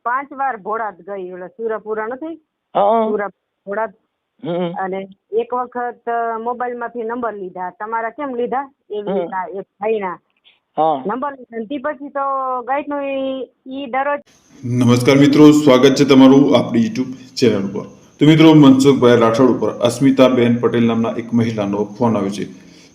5 વાર ભોળાત ગઈ, એટલે સુરપુરા નથી, હા સુરત ભોળાત. હમ અને એક વખત મોબાઈલ માંથી નંબર લીધા, તમારા કેમ લીધા એવી રીતના એક ભાઈના હા નંબર લીધા. તે પછી તો ગાઈડ નો ઈ દરરોજ. નમસ્કાર મિત્રો, સ્વાગત છે તમારું આપણી યુટ્યુબ ચેનલ પર. તો મિત્રો, મનસુખભાઈ રાઠોડ ઉપર અસ્મિતાબેન પટેલ નામના એક મહિલાનો ફોન આવ્યો છે.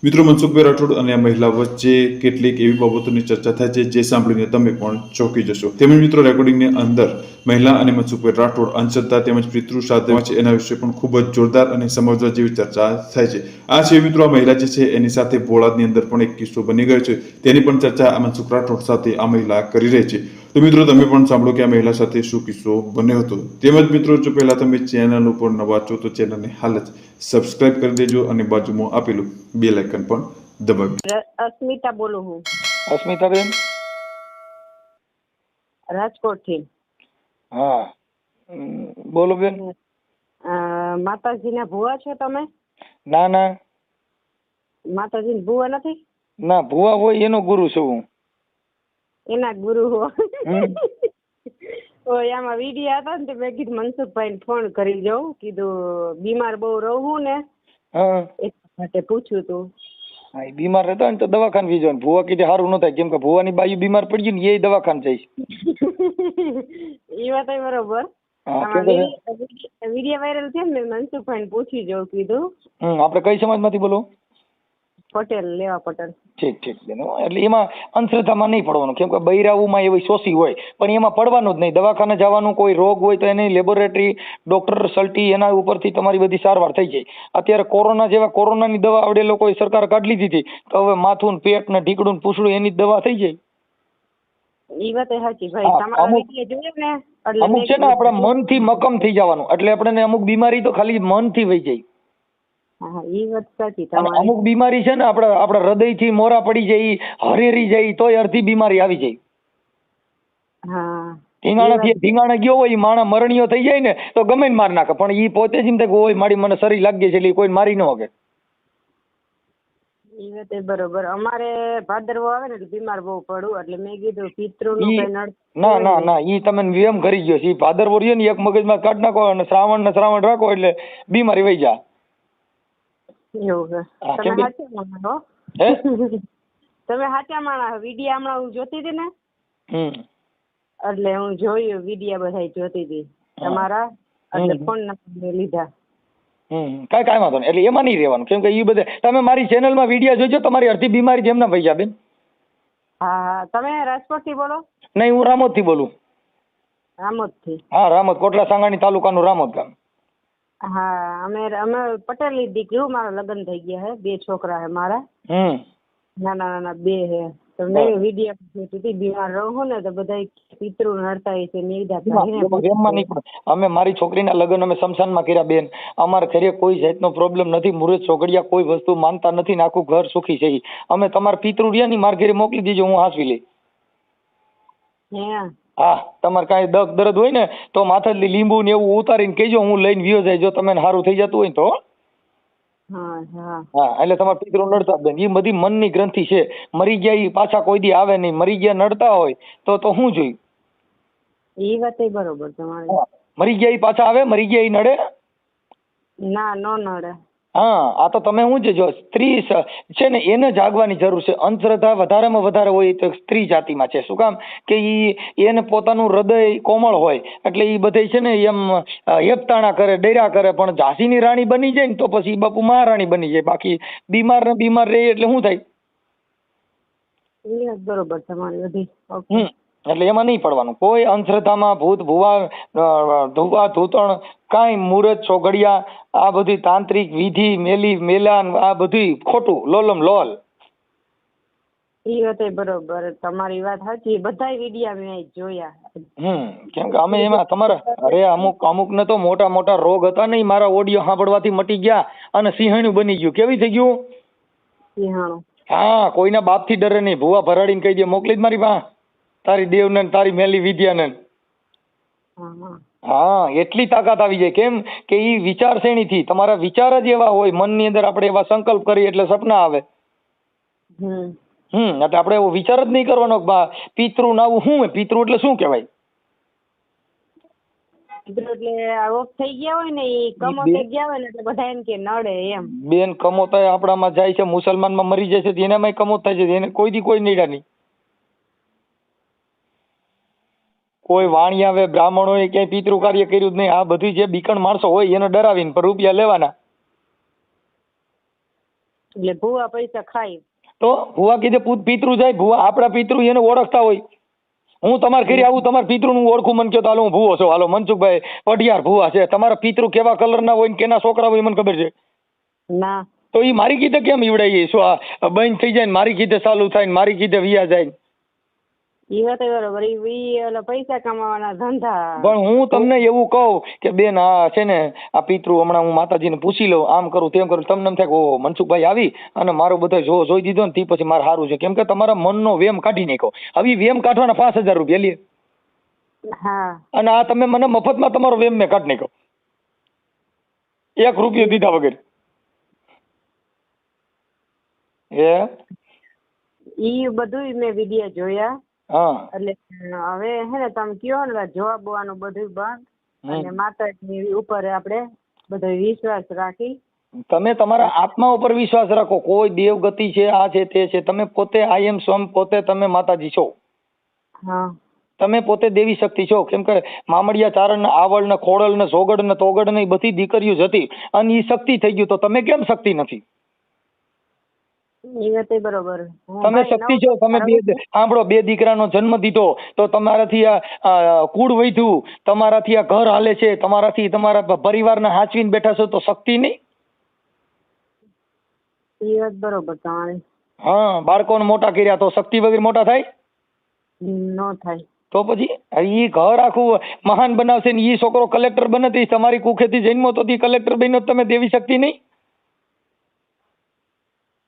મિત્રો, મનસુખભાઈ રાઠોડ અને આ મહિલા વચ્ચે કેટલીક એવી બાબતોની ચર્ચા થાય છે જે સાંભળીને તમે પણ ચોંકી જશો. તેમજ મિત્રો, રેકોર્ડિંગની અંદર મહિલા અને મનસુખભાઈ રાઠોડ અંધશ્રદ્ધા તેમજ પિતૃ શ્રાદ્ધ છે એના વિશે પણ ખૂબ જ જોરદાર અને સમજવા જેવી ચર્ચા થાય છે. આ છે મિત્રો, આ મહિલા જે છે એની સાથે બોળાદની અંદર પણ એક કિસ્સો બની ગયો છે, તેની પણ ચર્ચા મનસુખ રાઠોડ સાથે આ મહિલા કરી રહી છે. તો મિત્રો, તમે પણ સાંભળો કે આ મહિલા સાથે શું કિસ્સો બન્યો હતો. તેમજ મિત્રો, જો પહેલા તમે ચેનલ ઉપર નવા છો તો ચેનલને હાલ જ સબસ્ક્રાઇબ કરી દેજો અને બાજુમાં આપેલું બેલ આઇકન પણ દબાવી. અસ્મિતા બોલું હું, અસ્મિતાબેન. રાજકોટ થી. હા બોલો બેન. માતાજીના ભુવા છો તમે? ના ના માતાજીના ભુવા નથી? ના, ભુવા હોય એનો ગુરુ છું હું. એના ગુરુ હો. આમાં વિડીયો હતા ને, મેં કીધું મનસુખભાઈ ને ફોન કરી જાઉં, કીધું બીમાર બહુ રહું ને એ માટે પૂછ્યું તું. હા, બીમાર રહેતા ને તો દવાખાને વી જવાનું. ભુવા કીધે સારું ન થાય, કેમ કે ભુવાની બાયું બીમાર પડી ગયું ને એ દવાખાને જઈશ. એ વાત બરોબર. વિડીયો વાયરલ છે ને, મનસુખભાઈ ને પૂછી જાઉં કીધું. આપણે કઈ સમાજમાંથી બોલો? પટેલ, લેવા પટેલ. ઠીક ઠીક બેન. એટલે એમાં અંધશ્રદ્ધામાં નહીં પડવાનું, કેમ કે બૈરાવુમાં એવી શોષી હોય, પણ એમાં પડવાનું જ નહીં. દવાખાને જવાનું, કોઈ રોગ હોય તો એની લેબોરેટરી ડોક્ટર સલ્ટી એના ઉપરથી તમારી બધી સારવાર થઈ જાય. અત્યારે કોરોના જેવા કોરોનાની દવા આવડે લોકોએ સરકાર કાઢી લીધી હતી, તો હવે માથું ને પેટ ને ઢીકડું ને પૂછડું એની દવા થઈ જાય. ઈ વાત સાચી ભાઈ, તમારા વિડીયો જોયો ને એટલે અમુક છે ને આપણા મનથી મક્કમ થઈ જવાનું, એટલે આપણે અમુક બીમારી તો ખાલી મનથી વહી જાય. હા, ઈ વાત સાચી. અમુક બીમારી છે ને આપણા હૃદયથી મોરા પડી જાય, હરેરી જાય, તોય અડધી બીમારી આવી જાય. હા, ધીંગાણા ગયો હોય, માણા મરણીયો થઈ જાય ને તો ગમે માર નાખે, પણ ઈ પોતે જ એમ થાય કે ઓય મારી મને શરીર લાગી છે એટલે કોઈ મારી ન શકે. ઈ વાત બરોબર. અમારે ભાદરવો આવે ને બીમાર બહુ પડું, એટલે મેં કીધું પિતૃનું કઈ નડ. ના ના ના, ઈ તમે વ્યમ કરી ગયો છે. ભાદરવો રહ્યો ને એક મગજમાં કાઢ નાખો અને શ્રાવણ રાખો એટલે બીમારી વહી જાય. એવું છે. તમે સાચા માણસ હો. તમે સાચા માણસ. વિડીયો હમણાં હું જોતી હતી ને, એટલે હું જોયું વિડીયો બધા જોતી હતી તમારા, એટલે ફોન નંબર લીધા. કાંઈ વાંધો નહીં. એટલે એમાં નહીં રહેવાનું, કેમ કે એ બધે તમે મારી ચેનલમાં વિડીયો જોજો, તમારી અડધી બીમારી જેમના ભાઈ બેન. હા હા. તમે રાજકોટ થી બોલો? નહીં, હું રામોદ થી બોલું. રામોદ થી? હા, રામોદ, કોટલા સાંગાણી તાલુકાનું રામોદ ગામ. હા, અમે પટેલ ની દીકરી. મારા લગ્ન થઈ ગયા હે, 2 છોકરા હે મારા. નાના નાના 2 હે. તો મેં વિડીયો જોતી, બીમાર રહું ને તો બધા પિતૃ નડતા છે. અમે મારી છોકરીના લગ્ન અમે શમશાનમાં કર્યા બેન. અમારા ઘરે કોઈ જાતનો પ્રોબ્લેમ નથી. મુરત ચોગડિયા કોઈ વસ્તુ માનતા નથી ને આખું ઘર સુખી છે. અમે તમારા પિતૃ રહ્યા ને મારા ઘરે મોકલી દીજો, હું હાંસવી લઈ. હા, તમારે કાંઈ દર્દ હોય ને તો માથે લીંબુ ને એવું ઉતારીને કહેજો, હું લઈને વિયો જાય, જો તમે સારું થઈ જતું હોય તો. હા, એટલે તમારા પિતૃ નડતા બેન, એ બધી મનની ગ્રંથિ છે. મરી ગયા એ પાછા કોઈ દી આવે નહીં. મરી ગયા નડતા હોય તો શું જોયું? એ વાત બરોબર તમારી. મરી ગયા એ પાછા આવે? મરી ગયા એ નડે? ના, નો નડે. હા, આ તો તમે શું છે, જો સ્ત્રી છે ને એને જાગવાની જરૂર છે. અંધશ્રદ્ધા વધારેમાં વધારે હોય તો સ્ત્રી જાતિમાં છે. શું કામ કે એને પોતાનું હૃદય કોમળ હોય, એટલે એ બધે છે ને એમ હેપતાણા કરે, ડર્યા કરે. પણ ઝાંસીની રાણી બની જાય ને તો પછી બાપુ મહારાણી બની જાય. બાકી બીમાર ને બીમાર રહે એટલે શું થાય? બરોબર તમારી બધી. એટલે એમાં નહીં પડવાનું. કોઈ અંધશ્રદ્ધામાં ભૂત ભુવા ધુવા ધૂતણ કાંઈ મુરત ચોઘડિયા આ બધી તાંત્રિક વિધિ મેલી મેલાન આ બધું ખોટું, લોલમ લોલ. ઈ વાત બરોબર તમારી વાત સાચી. બધા વિડિયા મેં જોયા. કેમ કે અમે એમાં તમારા અમુક ને તો મોટા મોટા રોગ હતા ને, મારા ઓડિયો સાંભળવાથી મટી ગયા અને સિંહણું બની ગયું. કેવી થઈ ગયું? સિંહણું. હા, કોઈના બાપ થી ડરે નહીં. ભુવા ભરાડીને કહી દે, મોકલી જ મારી પાસે તારી દેવને તારી મેલી વિદ્યાને. હા, એટલી તાકાત આવી જાય. કેમ કે ઈ વિચારશ્રેણી થી તમારા વિચાર જ એવા હોય, મનની અંદર આપણે એવા સંકલ્પ કરીએ એટલે સપના આવે. એટલે આપણે એવો વિચાર જ નહીં કરવાનો. પિતૃ નાવું શું? પિતૃ એટલે શું કહેવાય? પિતૃ એટલે ઓફ થઈ ગયા હોય ને ઈ કમો થઈ ગયા હોય ને એટલે બધા એમ કે નડે એમ. બેન કમો થાય આપણામાં જાય છે, મુસલમાનમાં મરી જાય છે એનામાં કમો થાય છે, એને કોઈ દી કોઈ નડ્યા નહીં. કોઈ વાણી આવે બ્રાહ્મણોએ ક્યાંય પિતૃ કાર્ય કર્યું જ નહીં. આ બધી જે બીકણ માણસો હોય એને ડરાવીને પર રૂપિયા લેવાના. એટલે ભૂવા પૈસા ખાય. તો ભૂવા કીધે પિતૃ જાય, ભૂવા આપણા પિતૃ એને ઓળખતા હોય. હું તમારા ઘરે આવું, તમારા પિતૃ નું ઓળખું, મને કહો તો હાલો હું ભૂવો છું, હાલો મનસુખભાઈ પઢિયાર ભૂવા છે. તમારા પિતૃ કેવા કલરના હોય ને કેના છોકરા હોય મને ખબર છે ના? તો એ મારી કીધે કેમ ઈવડાઈએ? શું આ બંધ થઈ જાય ને મારી કીધે ચાલુ થાય ને મારી કીધે વિયા જાય? ઈ વાત બરોબર. ઈ ઓલા પૈસા કમાવાના ધંધા. પણ હું તમને એવું કહું કે બેન આ છે ને આ પિતૃ હમણાં હું માતાજીને પૂછી લઉં, આમ કરું તેમ કરું, તમને એમ થાય કે ઓહો મનસુખભાઈ આવી અને મારો બધો જોઈ દીધો ને તે પછી મારે સારું છે. કેમ કે તમારા મનનો વેમ કાઢી નાખ્યો. હવે વેમ કાઢવાના 5000 રૂપિયા લે. હા. અને આ તમે મને મફતમાં તમારો વેમ મેં કાઢી નાખ્યો, 1 રૂપિયો દીધા વગર. ઈ બધું મેં વિડિયો જોયા. હા. એટલે હવે હે ને તમે કયો ને જવાબ બોવાનું બધું બંધ અને માતાજી ઉપર આપણે બધો વિશ્વાસ રાખી. તમે તમારા આત્મા ઉપર વિશ્વાસ રાખો. કોઈ દેવગતિ છે, આ છે, તે છે. તમે પોતે આઈ એમ સ્વમ, પોતે તમે માતાજી છો. હા. તમે પોતે દેવી શક્તિ છો. કેમ કે મામડિયા ચારણ ને આવળ ને ખોડલ ને સોગડ ને તોગડ ને બધી દીકરીઓ જ હતી અને એ શક્તિ થઈ ગયું. તો તમે કેમ શક્તિ નથી? બરોબર. તમે શક્તિ છો. તમે સાંભળો, 2 દીકરાનો જન્મ દીધો તો તમારાથી આ કુળ વધ્યું, તમારાથી આ ઘર હાલે છે, તમારાથી તમારા પરિવારને હાચવીને બેઠા છો, તો શક્તિ નહીં? એ વાત બરોબર તમારી. હા. બાળકોને મોટા કર્યા તો શક્તિ વગર મોટા થાય? નો થાય. તો પછી ઈ ઘર આખું મહાન બનાવશે ને ઈ છોકરો કલેક્ટર બને તો તમારી કુખેથી જન્મો તો કલેક્ટર બન્યો, તમે દેવી શક્તિ નહીં?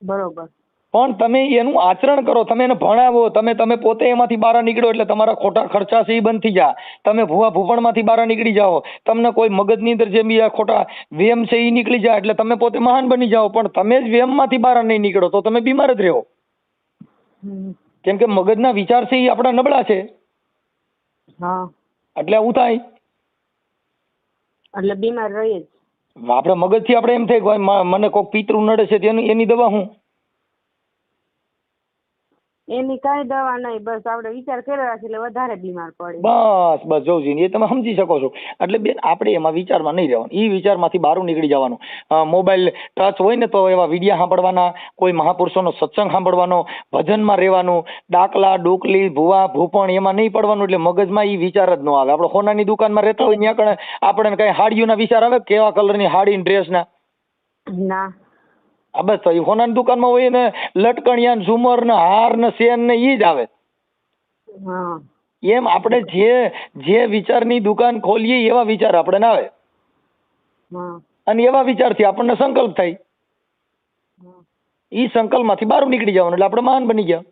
બરોબર. પણ તમે એનું આચરણ કરો, તમે એને ભણાવો, તમે પોતે એમાંથી બહાર નીકળો એટલે તમારા ખોટા ખર્ચા છે એ બંધ થઈ જાય. તમે ભૂવા ભૂપણમાંથી બહાર નીકળી જાઓ, તમને કોઈ મગજની અંદર જે બીજા ખોટા વેમ છે એ નીકળી જાય એટલે તમે પોતે મહાન બની જાઓ. પણ તમે જ વેમમાંથી બહાર નહીં નીકળો તો તમે બીમાર જ રહો. કેમ કે મગજના વિચાર છે એ આપણા નબળા છે. હા. એટલે આવું થાય, એટલે બીમાર રહીએ. આપણે મગજથી આપણે એમ થાય કે મને કોઈક પિતૃ નડે છે એની દવા હું? એની કઈ દવા નહીં, બસ આપણે વિચાર કર્યો રાખીએ એટલે વધારે બીમાર પડે. બસ જોજી, એ તમે સમજી શકો છો. એટલે બેન આપણે એમાં વિચારમાં નહીં રહેવાનું, એ વિચારમાંથી બહાર નીકળી જવાનું. મોબાઈલ ટચ હોય ને તો એવા વિડિયા સાંભળવાના, કોઈ મહાપુરુષોનો સત્સંગ સાંભળવાનો, ભજનમાં રહેવાનું. ડાકલા ડોકલી ભૂવા ભૂપણ એમાં નહીં પડવાનું. એટલે મગજમાં એ વિચાર જ ન આવે. આપણે સોનાની દુકાનમાં રહેતા હોય ત્યાં આપણે કઈ હાડીઓના વિચાર આવે? કેવા કલરની હાડી ડ્રેસના? ના. આ બસ તો સોનાની દુકાનમાં હોય ને લટકણિયા ઝુમર ને હાર ને સેન ને ઈ જ આવે. એમ આપણે જે વિચારની દુકાન ખોલીએ એવા વિચાર આપણે ના આવે. અને એવા વિચારથી આપણને સંકલ્પ થાય. ઈ સંકલ્પમાંથી બહાર નીકળી જવાનું એટલે આપણે મહાન બની ગયા.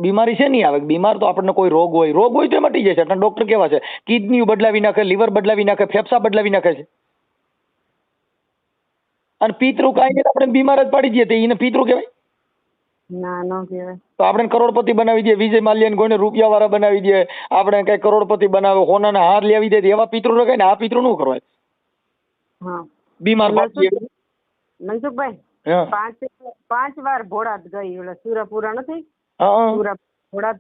બીમારી છે નહીં આવે. બીમાર તો આપણને કોઈ રોગ હોય તો મટી જાય છે. ડોક્ટર કેવા છે, કિડની બદલાવી નાખે, લીવર બદલાવી નાખે, ફેફસા બદલાવી નાખે છે. અને પિતૃ કાંઈ આપણે બીમાર જ પાડી દઈએ એને પિતૃ કહેવાય? ના, ન કહેવાય. તો આપણે કરોડપતિ બનાવી દઈએ, વિજય માલ્યાને કોઈને રૂપિયા વાળા બનાવી દઈએ, આપણે કઈ કરોડપતિ બનાવે, સોનાના હાર લેવી દે, એવા પિતૃ રખાય ને. આ પિતૃ નું કરવાય. બીમાર મનસુખભાઈ 5 વાર ભોળાત ગઈ. ઓલા સુરપુરા નથી, ભોળાત.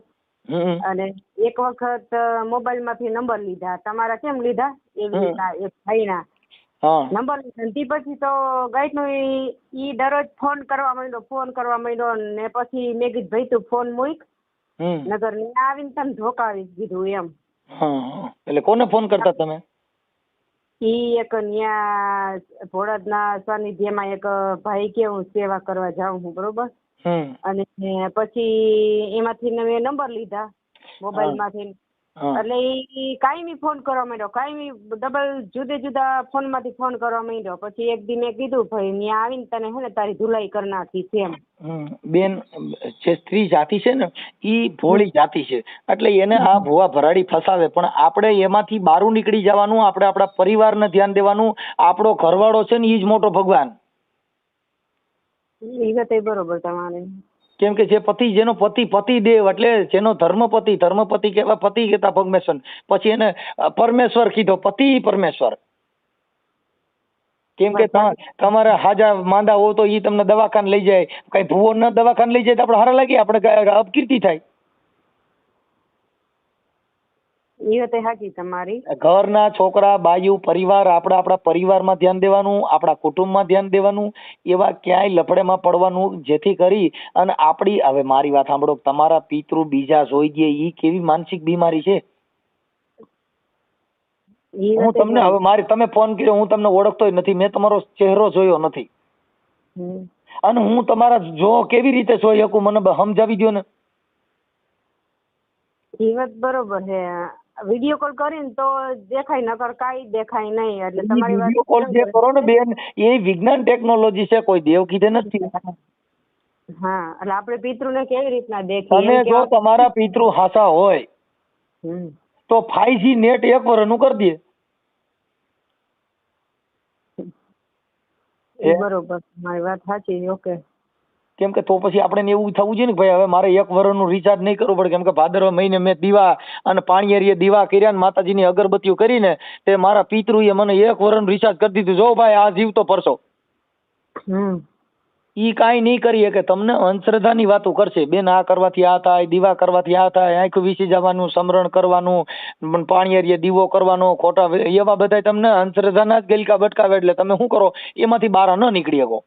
અને એક વખત મોબાઈલ માંથી નંબર લીધા. તમારા કેમ લીધા એવી રીતના એક ભાઈના નંબર લીધા. પછી તો ગાઈડ નું ઈ દરરોજ ફોન કરવા માંડ્યો ને પછી મેં કીધું ભાઈ તું ફોન મૂક, નગર ને આવીને તને ધોકાવી દીધું એમ. એટલે કોને ફોન કરતા તમે? ઈ એક ન્યા ભોળાદના સાનિધ્યમાં એક ભાઈ કે હું સેવા કરવા જાઉં છું, બરોબર. અને પછી એમાંથી મેં નંબર લીધા મોબાઈલ માંથી. એટલે ઈ કાયમી ફોન કરવા માંડ્યો, કાયમી ડબલ જુદા ફોન માંથી ફોન કરવા માંડ્યો. પછી એક દી મેં કીધું ભાઈ ત્યાં આવીને તને હે ને તારી ધુલાઈ કરી નાખી છે એમ. બેન જે સ્ત્રી જાતિ છે ને ઈ ભોળી જાતિ છે એટલે એને આ ભુવા ભરાડી ફસાવે. પણ આપણે એમાંથી બહાર નીકળી જવાનું, આપણે આપણા પરિવારને ધ્યાન દેવાનું. આપણો ઘરવાળો છે ને ઈ જ મોટો ભગવાન. એ વાત બરોબર તમારી. કેમ કે જે પતિ, જેનો પતિ દેવ એટલે જેનો ધર્મપતિ કહેવાય, પતિ કહેતા પરમેશ્વર, પછી એને પરમેશ્વર કીધો, પતિ પરમેશ્વર. કેમ કે તમારે હાજા માંદા હો તો ઈ તમને દવાખાને લઈ જાય, કઈ ભૂવો ન દવાખાને લઈ જાય તો આપણે હારા લાગીએ, આપણે અપકીર્તિ થાય. એ વાત સાચી તમારી. ઘરના છોકરા, બાયુ, પરિવાર, આપણા પરિવારમાં ધ્યાન દેવાનું, આપણા કુટુંબમાં ધ્યાન દેવાનું, એવા ક્યાંય લફડેમાં પડવાનું જેથી કરી અને આપણી, હવે મારી વાત સાંભળો, તમારા પિતૃ બીજા જોઈ દે, ઈ કેવી માનસિક બીમારી છે. હું તમને હવે તમે ફોન કર્યો, હું તમને ઓળખતો નથી, મેં તમારો ચહેરો જોયો નથી, અને હું તમારા જો કેવી રીતે જોઈ શકું, મને સમજાવી દો ને. એ વાત બરોબર છે. વિડીયો કોલ કરીને તો દેખાય, નકર કાઈ દેખાય નહીં. એટલે તમારી વાત વિડીયો કોલ જે કરો ને બેન, એ વિજ્ઞાન ટેકનોલોજી છે, કોઈ દેવ કીધે નથી. હા, એટલે આપણે પિતૃને કેવી રીતના દેખીએ? તમે જો તમારા પિતૃ હાસા હોય તો 5G નેટ 1 વર્ષનું કરી દે. બરોબર, મારી વાત સાચી. ઓકે. કેમ કે તો પછી આપણે એવું થવું જોઈએ ને ભાઈ, હવે મારે 1 વર્ષનું રિચાર્જ નહીં કરવું પડે. કેમ કે ભાદરવા મહિને મેં દીવા અને પાણીએ દીવા કર્યા ને માતાજીની અગરબત્તીઓ કરીને તે મારા પિતૃએ મને 1 વર્ષનું રિચાર્જ કરી દીધું. જો ભાઈ આ જીવતો પરસો. ઈ કાંઈ નહીં કરીએ કે તમને અંધશ્રદ્ધાની વાતો કરશે. બેન આ કરવાથી આ થાય, દીવા કરવાથી આ થાય, આંખ વીસી જવાનું, સમરણ કરવાનું, પાણીએ દીવો કરવાનો, ખોટા એવા બધા તમને અંધશ્રદ્ધાના જ ગલકા બટકાવે. એટલે તમે શું કરો, એમાંથી બહાર ન નીકળી શકો.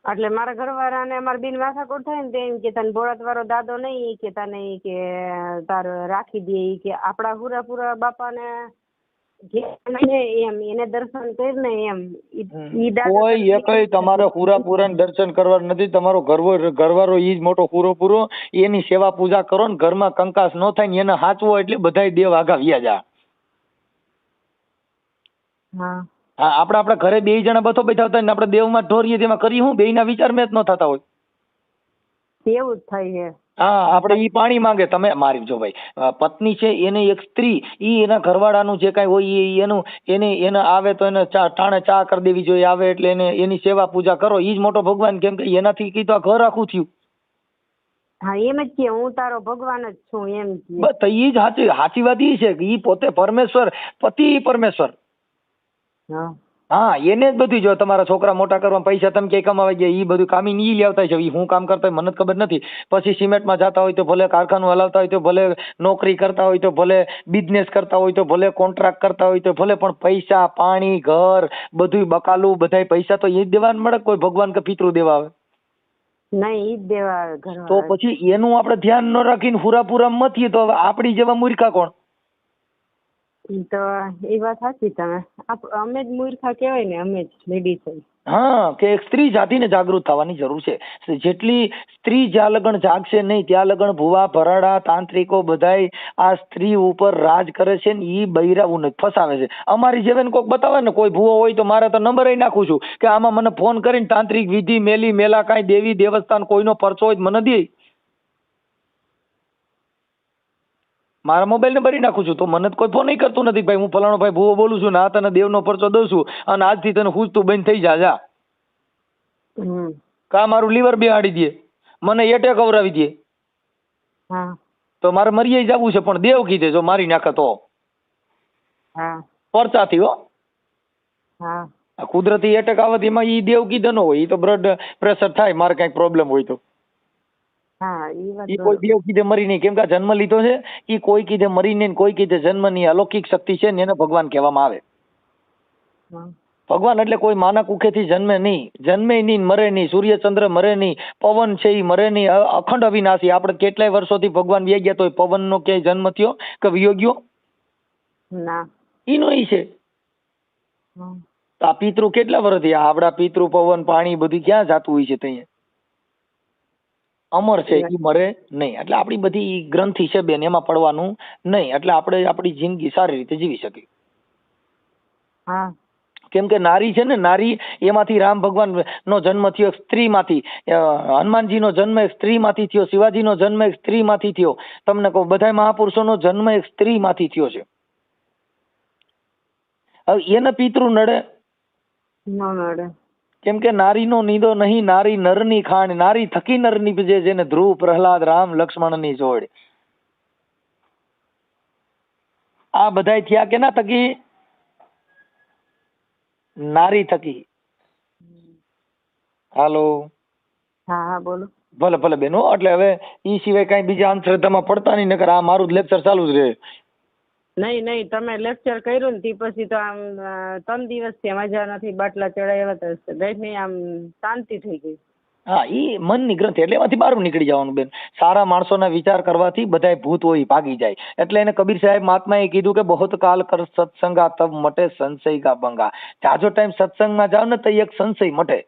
એટલે મારા ઘરવાળાને અમારા બેન વાસાકોટ થાય ને તેમ કે તને બોળાત વાળો દાદો નહીં, કે તને કે તાર રાખી દે, કે આપણા પૂરા બાપાને એમ એને દર્શન કરીને એમ કોઈ એકય તમારે પૂરા દર્શન કરવા નથી. તમારો ઘરવાળો ઈ જ મોટો પૂરો એની સેવા પૂજા કરો ને ઘરમાં કંકાસ ન થાય ને એને હાચવો એટલે બધાય દેવ આગા વ્યા જા. હા, આપણા ઘરે 2 જણા બથો બેઠા હતા ને આપણે દેવમાં ઢોરીએ તેમાં કરી હું 2 ના વિચાર મેચ ન થતા હોય. એવું જ થાય છે. હા, આપણે ઈ પાણી માંગે. તમે મારી જો ભાઈ પત્ની છે એને એક સ્ત્રી, ઈ એના ઘરવાળાનું જે કાંઈ હોય એનું એને આવે તો એને ટાણે ચા કરી દેવી જોઈએ. આવે એટલે એને એની સેવા પૂજા કરો. ઈ જ મોટો ભગવાન. કેમ કે એનાથી કીધું આ ઘર આખું થયું. હા, એમ જ કે હું તારો ભગવાન જ છું એમ. બસ ઈ જ સાચી વાત ઈ છે કે ઈ પોતે પરમેશ્વર, પતિ પરમેશ્વર. હા, એને જ બધું. જો તમારા છોકરા મોટા કરવા પૈસા તમે ક્યાંય કમાવા ગયા, ઈ બધું કામી ની લેવતા છે. હું કામ કરતા હોય મને ખબર નથી. પછી સિમેન્ટમાં જતા હોય તો ભલે, કારખાનું હલાવતા હોય તો ભલે, નોકરી કરતા હોય તો ભલે, બિઝનેસ કરતા હોય તો ભલે, કોન્ટ્રાક્ટ કરતા હોય તો ભલે, પણ પૈસા, પાણી, ઘર બધું બકાલું, બધાય પૈસા તો એ જ દેવાનું મળે. કોઈ ભગવાન કે પિતૃ દેવા આવે નહીં, ઈ જ દેવા આવે. તો પછી એનું આપણે ધ્યાન ન રાખીને પૂરા મથીએ તો આપણી જેવા મૂર્ખા કોણ? તો એ વાત સાચી. તમે અમે જ મૂર્ખા કહેવાય ને, અમે જ લેડીઝ છે. હા, કે સ્ત્રી જાતિને જાગૃત થવાની જરૂર છે. જેટલી સ્ત્રી જ્યાં લગન જાગશે નહીં ત્યાં લગન ભુવા, ભરાડા, તાંત્રિકો બધાય આ સ્ત્રી ઉપર રાજ કરે છે ને ઈ બૈરાવું ને ફસાવે છે. અમારી જેવાને કોઈક બતાવે ને, કોઈ ભૂવો હોય તો મારે તો નંબર નાખું છું કે આમાં મને ફોન કરીને તાંત્રિક વિધિ, મેલી મેલા કાંઈ દેવી દેવસ્થાન કોઈનો પરચો હોય મને દે. મારા મોબાઈલ ને ભરી નાખું છું તો મને કોઈ ફોન નહીં કરતું નથી. ભાઈ હું ફલાણો ભાઈ ભૂવો બોલું છું ને આ તને દેવનો પરચો દઉં છું અને આજથી તને પૂછતું બંધ થઈ જા. કા મારું લીવર બેહાડી દે, મને એટેક અવરાવી દે, તો મારે મરી જવું છે. પણ દેવ કીધે જો મારી નાખે તો પરચાથી. હો, કુદરતી એટેક આવે એમાં ઈ દેવ કીધે ન હોય. ઈ તો બ્લડ પ્રેશર થાય, મારે કઈક પ્રોબ્લેમ હોય તો. ઈ કોઈ દેવ કીધે મરી નહીં. કેમ કે જન્મ લીધો છે ઈ કોઈ કીધે મરી નહીં, કોઈ કીધે જન્મ નહીં. અલૌકિક શક્તિ છે ને એને ભગવાન કહેવામાં આવે. ભગવાન એટલે કોઈ માના કુખેથી જન્મે નહીં, મરે નહીં. સૂર્ય ચંદ્ર મરે નહીં, પવન છે ઈ મરે નહીં. અખંડ અવિનાશી. આપણે કેટલાય વર્ષોથી ભગવાન વ્યા ગયા તો પવન નો ક્યાંય જન્મ થયો કે વિયો ગયો? ઈનો ઈ છે. આ પિતૃ કેટલા વર્ષથી આપડા પિતૃ પવન પાણી બધું ક્યાં જાતું હોય છે? ત્યાં અમર છે, ઈ મરે નહીં. એટલે આપણી બધી ગ્રંથિ છે બેન, એમાં પડવાનું નહીં. એટલે આપણે આપણી જિંદગી સારી રીતે જીવી શકીએ. કેમ કે નારી છે ને, નારી એમાંથી રામ ભગવાન નો જન્મ થયો એક સ્ત્રી માંથી, હનુમાનજી નો જન્મ એક સ્ત્રી માંથી થયો, શિવાજી નો જન્મ એક સ્ત્રી માંથી થયો. તમને કહું બધા મહાપુરુષો નો જન્મ એક સ્ત્રી માંથી થયો છે. હવે એને પિતૃ નડે? કેમ કે નારીનો નીદો નહીં, નારી નરની ખાણ, નારી થકી નર નીપજે, જેને ધ્રુવ પ્રહલાદ રામ લક્ષ્મણની જોડ. આ બધાય થયા કેના થકી? નારી થકી. હાલો. હા હા બોલો. ભલે ભલે બેનો. એટલે હવે ઈ સિવાય કઈ બીજા અંધશ્રદ્ધામાં પડતા નહીં, નકર આ મારું જ લેક્ચર ચાલુ જ રહે. નહીં તમે લેક્ચર કર્યું ને તે પછી તો આમ 3 દિવસથી મજા નથી, બાટલા ચડાવ્યા તો ગઈ આમ શાંતિ થઈ ગઈ. હા, ઈ મનની ગ્રંથિ, એટલે એમાંથી બહાર નીકળી જવાનું બેન. સારા માણસોના વિચાર કરવાથી બધાય ભૂત હોય ભાગી જાય. એટલે એને કબીર સાહેબ મહાત્માએ કીધું કે બહોત કાલ કર સત્સંગા તબ મટે સંશય કા બંગા. જાજો ટાઈમ સત્સંગમાં જાવ ને તો એક સંશય મટે.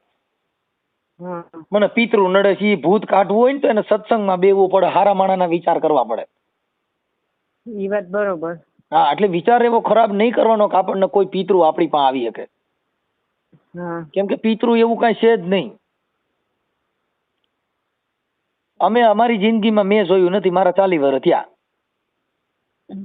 મને પિતૃ નડે છે, ભૂત કાઢવું હોય ને તો એને સત્સંગમાં બેવું પડે, હારા માણાના વિચાર કરવા પડે. ઈ વાત બરોબર. હા, એટલે વિચાર એવો ખરાબ નહીં કરવાનો કે આપણને કોઈ પિતૃ આપણી પાસે આવી શકે. કેમ કે પિતૃ એવું કઈ છે જ નહીં. અમે અમારી જિંદગીમાં મેં જોયું નથી, મારા 40 વર્ષ થયા.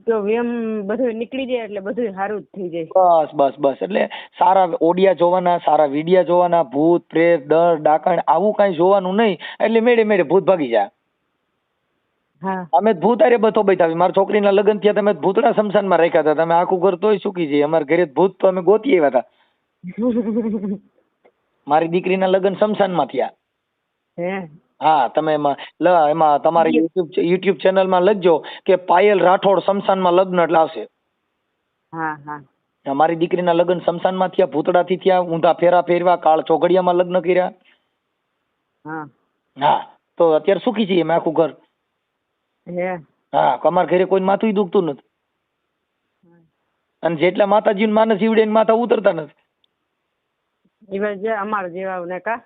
તો એમ બધું નીકળી જાય એટલે બધું સારું જ થઈ જાય. બસ બસ બસ. એટલે સારા ઓડિયા જોવાના, સારા વિડિયા જોવાના, ભૂત પ્રેત દર ડાકણ આવું કઈ જોવાનું નહીં. એટલે મેળે મેળે ભૂત ભાગી જાય. અમે ભૂત અરે બધો બતાવી. મારા છોકરીના લગ્ન થયા, તમે ભૂતના શમશાનમાં રાખ્યા હતા. તમે આખું ઘર તોય સુકી જઈએ. અમારા ઘરે ભૂત તો અમે ગોતી આવ્યા હતા. મારી દીકરીના લગ્ન શમશાનમાં થયા. હા, તમે એમાં તમારે યુટ્યુબ ચેનલમાં લખજો કે પાયલ રાઠોડ શમશાનમાં લગ્ન એટલે આવશે. મારી દીકરીના લગ્ન શમશાનમાં થયા, ભૂતડાથી થયા, ઊંધા ફેરા ફેરવા, કાળ ચોઘડિયામાં લગ્ન કર્યા. હા, તો અત્યારે સુખી છીએ અમે આખું ઘર. હા, અમારા ઘરે કોઈ માથું દુખતું નથી. અને જેટલા માતાજી માનસ ઈવડે માથા ઉતરતા નથી. અમારા જેવા કા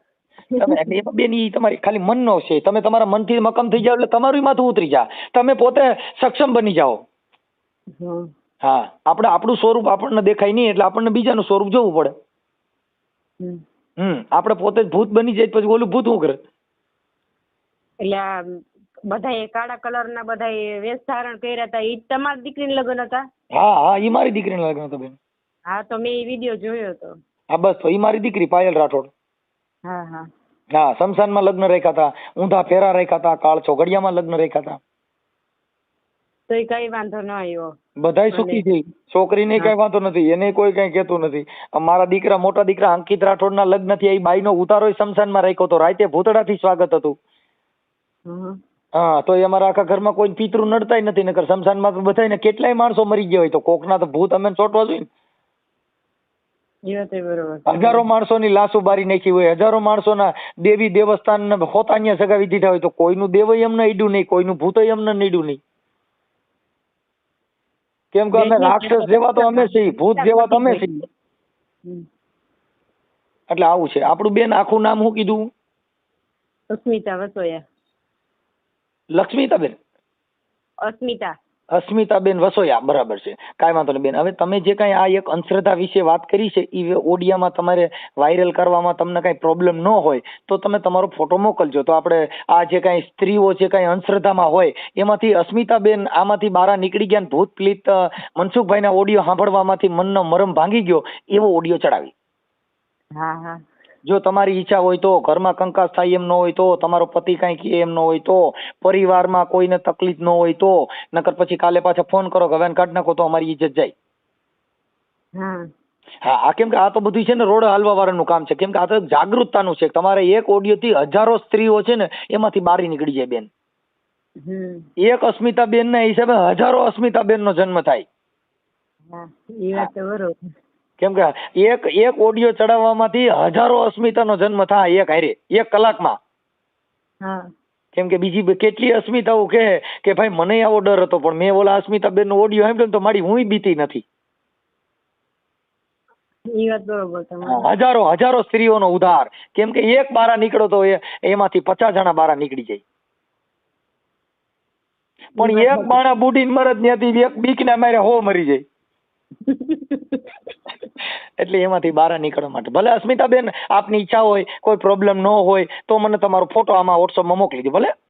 બેન, ઈ તમારી ખાલી મનનો છે. તમે તમારા મનથી મક્કમ થઈ જાવ એટલે તમારું માથું ઉતરી જાય. તમે પોતે સક્ષમ બની જાઓ. હા, આપણે આપણું સ્વરૂપ આપણને દેખાય નહીં એટલે આપણને બીજાનું સ્વરૂપ જોવું પડે. આપણે પોતે જ ભૂત બની જાય પછી ઓલું ભૂત શું કરે? એટલે બધા કાળા કલર ના બધા વેશ ધારણ કર્યા હતા. ઈ તમારી દીકરીના લગ્ન હતા? હા હા, ઈ મારી દીકરીના લગ્ન હતા બેન. હા, તો મેં એ વિડીયો જોયો હતો. હા બસ, તો ઈ મારી દીકરી પાયલ રાઠોડ. હા, શમશાનમાં લગ્ન રાખ્યા હતા, ઊંધા ફેરા રાખ્યા હતા, કાળ ચોઘડિયામાં લગ્ન રાખ્યા હતા. તો એ કઈ વાંધો ન આવ્યો. બધાય સુખી થઈ. છોકરીને કઈ વાંધો નથી, એને કોઈ કઈ કહેતું નથી. મારા દીકરા, મોટા દીકરા અંકિત રાઠોડના લગ્ન થયા, એ બાઈનો ઉતારો શમશાનમાં રાખ્યો હતો. રાતે ભૂતડાથી સ્વાગત હતું. હા, તો એ અમારા આખા ઘરમાં કોઈ પિતૃ નડતાય નથી. નકર શમશાનમાં તો બધાય ને કેટલાય માણસો મરી ગયા હોય તો કોકના તો ભૂત અમે ચોટવા જોઈએ. હજારો માણસોની લાશો બારી નાખી હોય, હજારો માણસોના દેવી દેવસ્થાન હોતાન્યા સગાવી દીધા હોય તો કોઈનું દેવય એમને ઈડ્યું નહીં, કોઈનું ભૂતય એમને નીડ્યું નહીં. કેમ કે અમે રાક્ષસ જેવા તો અમે છીએ, ભૂત જેવા તો અમે છીએ. એટલે આવું છે આપણું. બેન, આખું નામ શું કીધું? અસ્મિતા વસોયા. લક્ષ્મીતાબેન? અસ્મિતાબેન વસોયા, બરાબર છે. કાંઈ વાંધો નહીં બેન. હવે તમે જે કાંઈ આ એક અંધશ્રદ્ધા વિશે વાત કરી છે એ ઓડિયામાં તમારે વાયરલ કરવામાં તમને કાંઈ પ્રોબ્લેમ ન હોય તો તમે તમારો ફોટો મોકલજો. તો આપણે આ જે કાંઈ સ્ત્રીઓ જે કાંઈ અંધશ્રદ્ધામાં હોય એમાંથી અસ્મિતાબેન આમાંથી બહાર નીકળી ગયા, ભૂત પ્લીત મનસુખભાઈના ઓડિયો સાંભળવામાંથી મનનો મરમ ભાંગી ગયો એવો ઓડિયો ચડાવી. જો તમારી ઈચ્છા હોય તો, ઘરમાં કંકાસ થાય એમ ન હોય તો, તમારો પતિ કાંઈ કહે એમ ન હોય તો, પરિવારમાં કોઈને તકલીફ ન હોય તો, નકર પછી કાલે પાછા ફોન કરો કે હવે કાઢ નાખો તો અમારી ઇજ્જત જાય. હા, કેમ કે આ તો બધું છે ને રોડ હાલવા વાળાનું કામ છે. કેમ કે આ તો જાગૃતતાનું છે. તમારે એક ઓડિયોથી હજારો સ્ત્રીઓ છે ને એમાંથી બહાર નીકળી જાય બેન. એક અસ્મિતાબેન ના હિસાબે હજારો અસ્મિતાબેન નો જન્મ થાય. કેમ કે એક ઓડિયો ચડાવવામાંથી હજારો અસ્મિતાનો જન્મ થાય એક હારે, એક કલાકમાં. કેમ કે બીજી કેટલી અસ્મિતાઓ કહે કે ભાઈ મને આવો ડર હતો પણ મેં ઓલા અસ્મિતાબેન નો ઓડિયો સાંભળ્યો તો મારી હું બીતી નથી. હજારો સ્ત્રીઓનો ઉધાર. કેમ કે એક બારા નીકળો તો એમાંથી 50 જણા બારા નીકળી જાય. પણ એક બાણા બુડીને મરદ ત્યાંથી એક બીક ના મારે 100 મરી જાય. એટલે એમાંથી બહાર નીકળવા માટે ભલે અસ્મિતાબેન આપની ઈચ્છા હોય, કોઈ પ્રોબ્લેમ ન હોય તો મને તમારો ફોટો આમાં WhatsApp માં મોકલી દો ભલે.